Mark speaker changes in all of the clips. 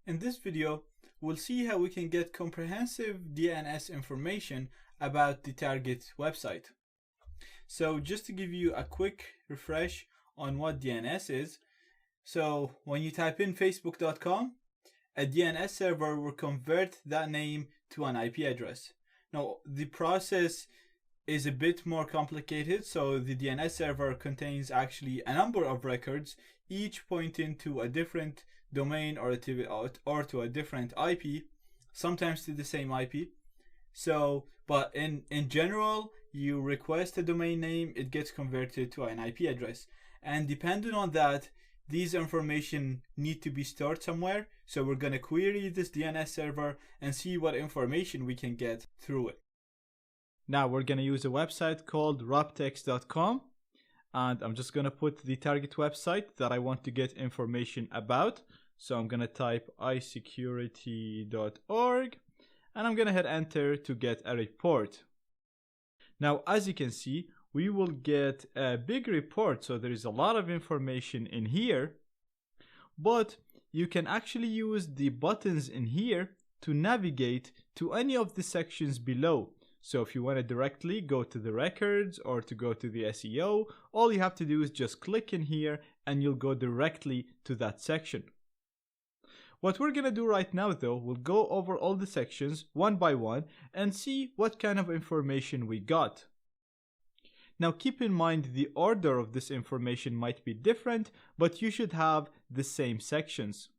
Speaker 1: In this video, we'll see how we can get comprehensive DNS information about the target website. So just to give you a quick refresh on what DNS is, so when you type in facebook.com, a DNS server will convert that name to an IP address. Now, the process is a bit more complicated, so the DNS server contains actually a number of records, each pointing to a different domain or to a different IP, sometimes to the same IP. So, but in general, you request a domain name, it gets converted to an IP address. And depending on that, these information need to be stored somewhere. So we're going to query this DNS server and see what information we can get through it. Now we're going to use a website called robtex.com, and I'm just going to put the target website that I want to get information about. So I'm going to type isecurity.org and I'm going to hit enter to get a report. Now, as you can see, we will get a big report. So there is a lot of information in here, but you can actually use the buttons in here to navigate to any of the sections below. So if you want to directly go to the records or to go to the SEO, all you have to do is just click in here and you'll go directly to that section. What we're going to do right now though, we'll go over all the sections one by one and see what kind of information we got. Now keep in mind the order of this information might be different, but you should have the same sections.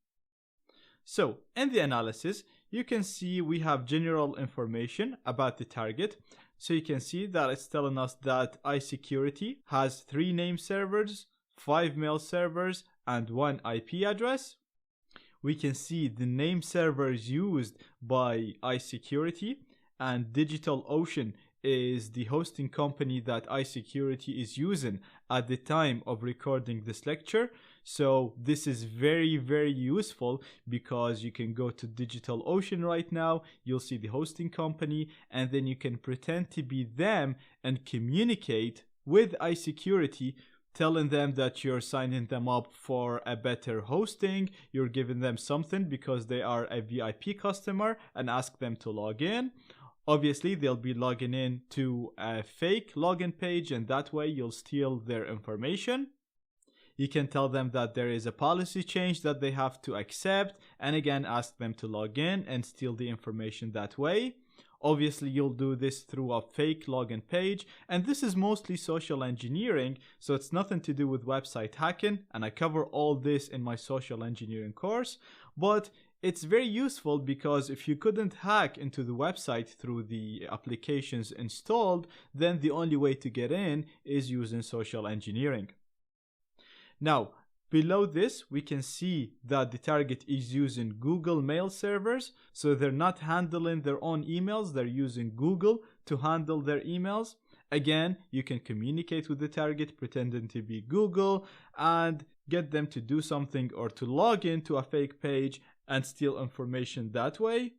Speaker 1: So in the analysis, you can see we have general information about the target. So you can see that it's telling us that iSecurity has 3 name servers, 5 mail servers, and 1 IP address. We can see the name servers used by iSecurity, and DigitalOcean is the hosting company that iSecurity is using at the time of recording this lecture. So this is very, very useful because you can go to DigitalOcean right now, you'll see the hosting company, and then you can pretend to be them and communicate with iSecurity, telling them that you're signing them up for a better hosting, you're giving them something because they are a VIP customer, and ask them to log in. Obviously, they'll be logging in to a fake login page, and that way you'll steal their information. You can tell them that there is a policy change that they have to accept, and again, ask them to log in and steal the information that way. Obviously, you'll do this through a fake login page, and this is mostly social engineering, so it's nothing to do with website hacking, and I cover all this in my social engineering course, but it's very useful because if you couldn't hack into the website through the applications installed, then the only way to get in is using social engineering. Now, below this, we can see that the target is using Google Mail servers. So they're not handling their own emails. They're using Google to handle their emails. Again, you can communicate with the target pretending to be Google and get them to do something or to log into a fake page and steal information that way.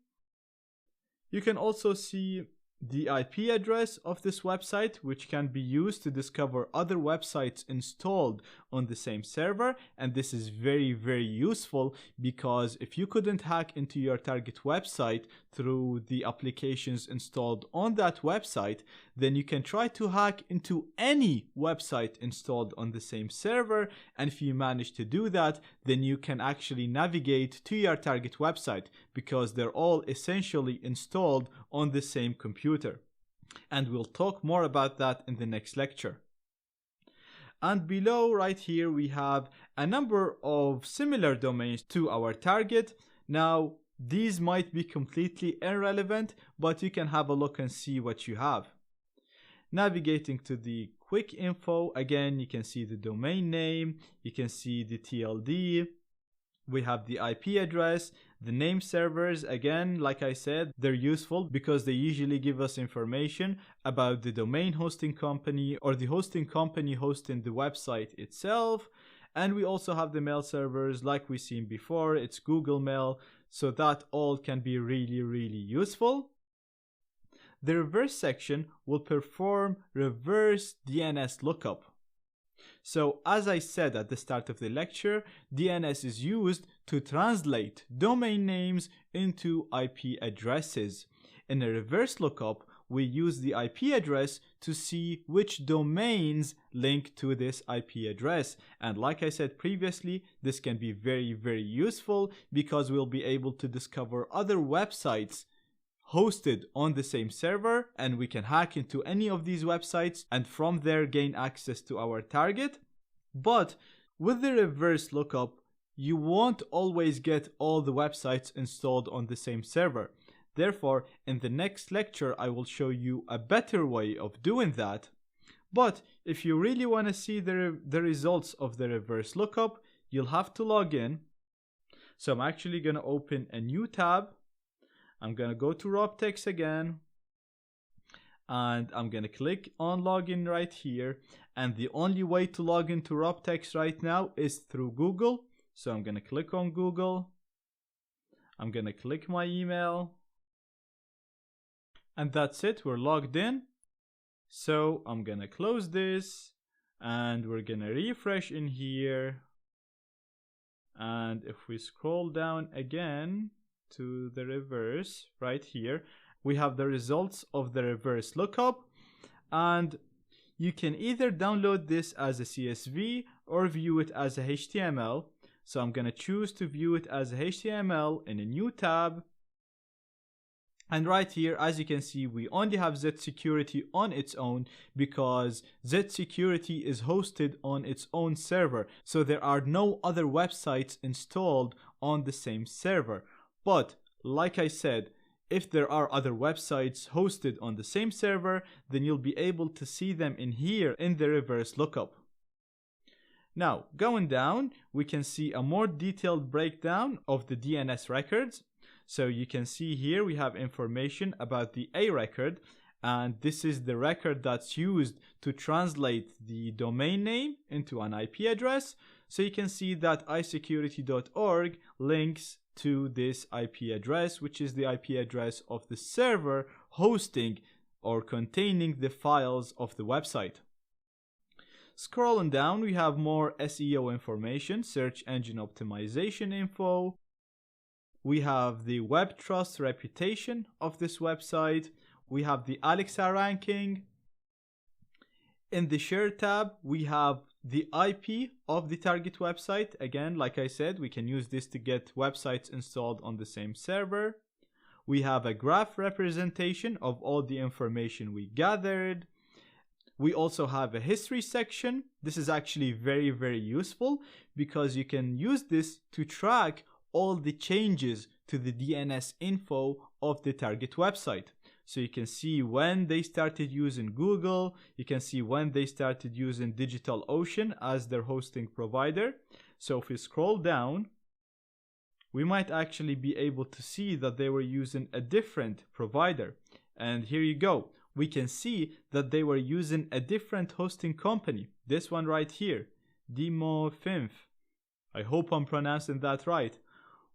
Speaker 1: You can also see the IP address of this website, which can be used to discover other websites installed on the same server. And this is very, very useful because if you couldn't hack into your target website through the applications installed on that website, then you can try to hack into any website installed on the same server. And if you manage to do that, then you can actually navigate to your target website because they're all essentially installed on the same computer. And we'll talk more about that in the next lecture. And below right here, we have a number of similar domains to our target. Now, these might be completely irrelevant, but you can have a look and see what you have. Navigating to the quick info, again, you can see the domain name, you can see the TLD, we have the IP address, the name servers. Again, like I said, they're useful because they usually give us information about the domain hosting company or the hosting company hosting the website itself. And we also have the mail servers like we've seen before, it's Google Mail, so that all can be really, really useful. The reverse section will perform reverse DNS lookup. So as I said at the start of the lecture, DNS is used to translate domain names into IP addresses. In a reverse lookup, we use the IP address to see which domains link to this IP address. And like I said previously, this can be very, very useful because we'll be able to discover other websites hosted on the same server, and we can hack into any of these websites and from there gain access to our target. But with the reverse lookup, you won't always get all the websites installed on the same server. Therefore, in the next lecture, I will show you a better way of doing that. But if you really want to see the results of the reverse lookup, you'll have to log in. So I'm actually going to open a new tab. I'm going to go to Robtex again. And I'm going to click on login right here. And the only way to log into Robtex right now is through Google. So I'm going to click on Google. I'm going to click my email. And that's it, we're logged in. So I'm gonna close this and we're gonna refresh in here. And if we scroll down again to the reverse right here, we have the results of the reverse lookup. And you can either download this as a CSV or view it as a HTML. So I'm gonna choose to view it as a HTML in a new tab. And right here, as you can see, we only have Z-Security on its own because Z-Security is hosted on its own server. So there are no other websites installed on the same server. But like I said, if there are other websites hosted on the same server, then you'll be able to see them in here in the reverse lookup. Now, going down, we can see a more detailed breakdown of the DNS records. So you can see here we have information about the A record, and this is the record that's used to translate the domain name into an IP address. So you can see that isecurity.org links to this IP address, which is the IP address of the server hosting or containing the files of the website. Scrolling down, we have more SEO information, search engine optimization info. We have the web trust reputation of this website. We have the Alexa ranking. In the share tab, we have the IP of the target website. Again, like I said, we can use this to get websites installed on the same server. We have a graph representation of all the information we gathered. We also have a history section. This is actually very, very useful because you can use this to track all the changes to the DNS info of the target website. So you can see when they started using Google, you can see when they started using DigitalOcean as their hosting provider. So if we scroll down, we might actually be able to see that they were using a different provider. And here you go. We can see that they were using a different hosting company. This one right here, Demo5. I hope I'm pronouncing that right.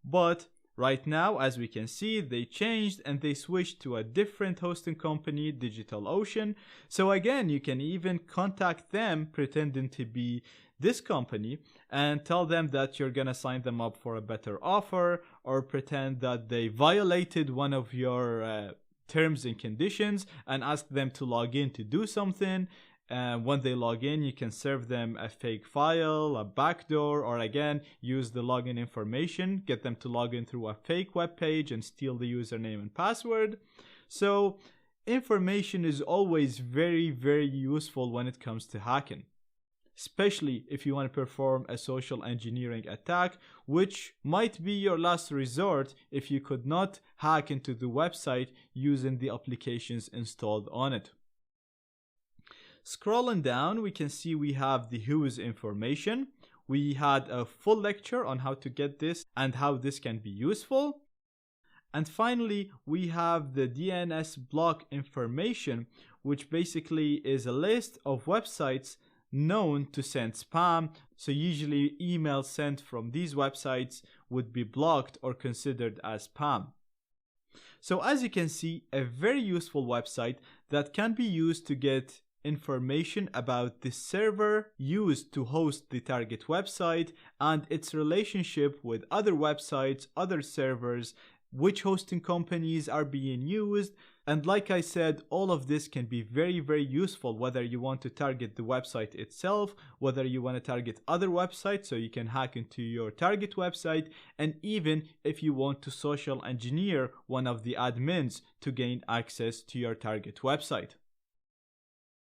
Speaker 1: But right now, as we can see, they changed and they switched to a different hosting company, DigitalOcean. So again, you can even contact them pretending to be this company and tell them that you're gonna sign them up for a better offer, or pretend that they violated one of your terms and conditions and ask them to log in to do something. When they log in, you can serve them a fake file, a backdoor, or again, use the login information, get them to log in through a fake web page and steal the username and password. So information is always very, very useful when it comes to hacking, especially if you want to perform a social engineering attack, which might be your last resort if you could not hack into the website using the applications installed on it. Scrolling down, we can see we have the who's information. We had a full lecture on how to get this and how this can be useful. And finally, we have the DNS block information, which basically is a list of websites known to send spam. So usually emails sent from these websites would be blocked or considered as spam. So as you can see, a very useful website that can be used to get information about the server used to host the target website and its relationship with other websites, other servers, which hosting companies are being used. And like I said, all of this can be very, very useful, whether you want to target the website itself, whether you want to target other websites so you can hack into your target website, and even if you want to social engineer one of the admins to gain access to your target website.